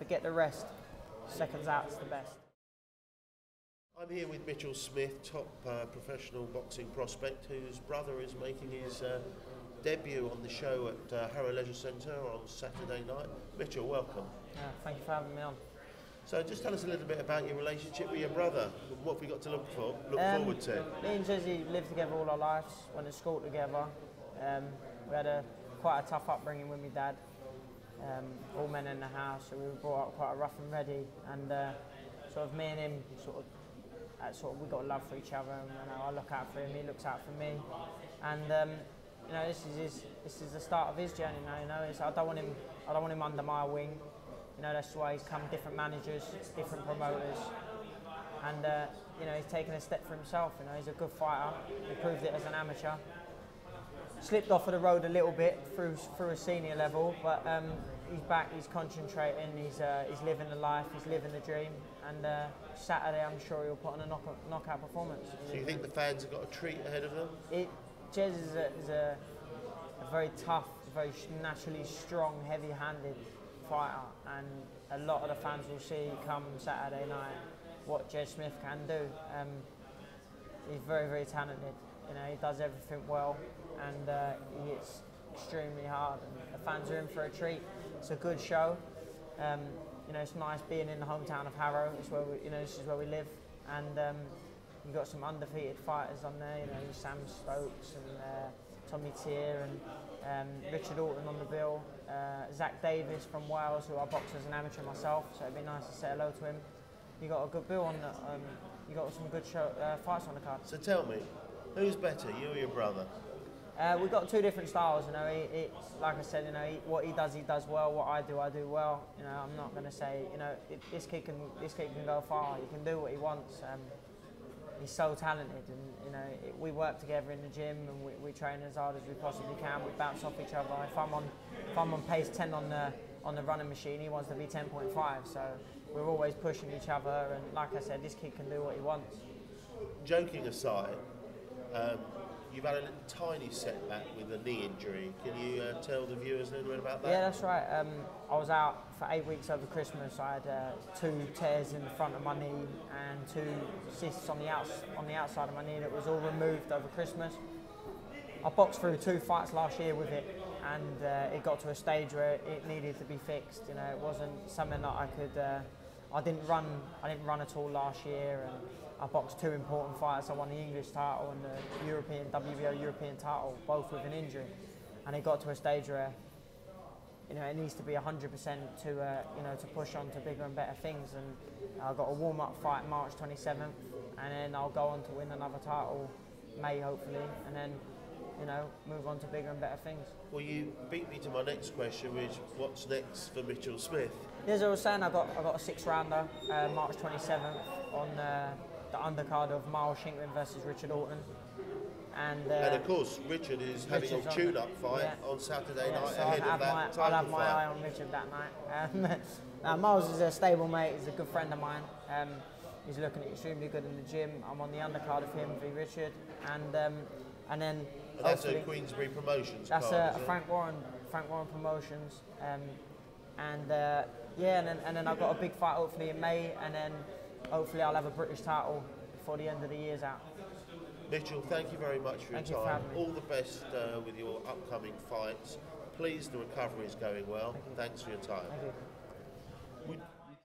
forget the rest. SecondsOut's the best. I'm here with Mitchell Smith, top professional boxing prospect, whose brother is making his debut on the show at Harrow Leisure Centre on Saturday night. Mitchell, welcome. Thank you for having me on. So just tell us a little bit about your relationship with your brother. What have we got to look forward to? Me and Jezzy lived together all our lives, went to school together. We had quite a tough upbringing with my dad. All men in the house, so we were brought up quite rough and ready, and sort of me and him we got a love for each other, and I look out for him, he looks out for me, and this is the start of his journey now. I don't want him under my wing. That's why he's come different managers, different promoters, and he's taken a step for himself. He's a good fighter. He proved it as an amateur. Slipped off of the road a little bit through a senior level, but he's back. He's concentrating. He's living the life. He's living the dream. And Saturday, I'm sure he'll put on a knockout performance. So you think the fans have got a treat ahead of them? Jez is a very tough, very naturally strong, heavy-handed fighter, and a lot of the fans will see come Saturday night what Jez Smith can do. He's very, very talented. He does everything well, and he hits extremely hard, and the fans are in for a treat. It's a good show. It's nice being in the hometown of Harrow. It's where this is where we live, and you've got some undefeated fighters on there. Sam Stokes and Tommy Tier and Richard Alton on the bill. Zach Davis from Wales, who I boxed as an amateur myself, so it'd be nice to say hello to him. You got a good bill on. You got some good fights on the card. So tell me, who's better, you or your brother? We've got two different styles. Like I said, what he does well. What I do well. I'm not going to say, this kid can go far. He can do what he wants. He's so talented, and we work together in the gym, and we train as hard as we possibly can. We bounce off each other. If I'm on pace 10 on the running machine, he wants to be 10.5. So we're always pushing each other. And like I said, this kid can do what he wants. Joking aside, you've had a little tiny setback with a knee injury. Can you tell the viewers a little bit about that? Yeah, that's right. I was out for 8 weeks over Christmas. I had 2 tears in the front of my knee and 2 cysts on the outside of my knee that was all removed over Christmas. I boxed through 2 fights last year with it, and it got to a stage where it needed to be fixed. It wasn't something that I could. I didn't run at all last year, and I boxed 2 important fights. I won the English title and the WBO European title, both with an injury. And it got to a stage where, it needs to be 100% to push on to bigger and better things. And I've got a warm-up fight March 27th, and then I'll go on to win another title May hopefully, and then move on to bigger and better things. Well, you beat me to my next question, which what's next for Mitchell Smith? As I was saying, I got a 6-rounder March 27th on the undercard of Miles Shinkman versus Richard Alton. And of course, Richard is having a tune-up fight on Saturday night so ahead of that title fight. I'll have my eye on Richard that night. Miles is a stable mate. He's a good friend of mine. He's looking extremely good in the gym. I'm on the undercard of him v Richard, and then. And that's a Queensbury Promotions That's card, a Frank Warren Promotions, and then I've got a big fight hopefully in May, and then hopefully I'll have a British title before the end of the year's out. Mitchell, thank you very much for your time. All the best with your upcoming fights. Pleased the recovery is going well. Thanks for your time. Thank you.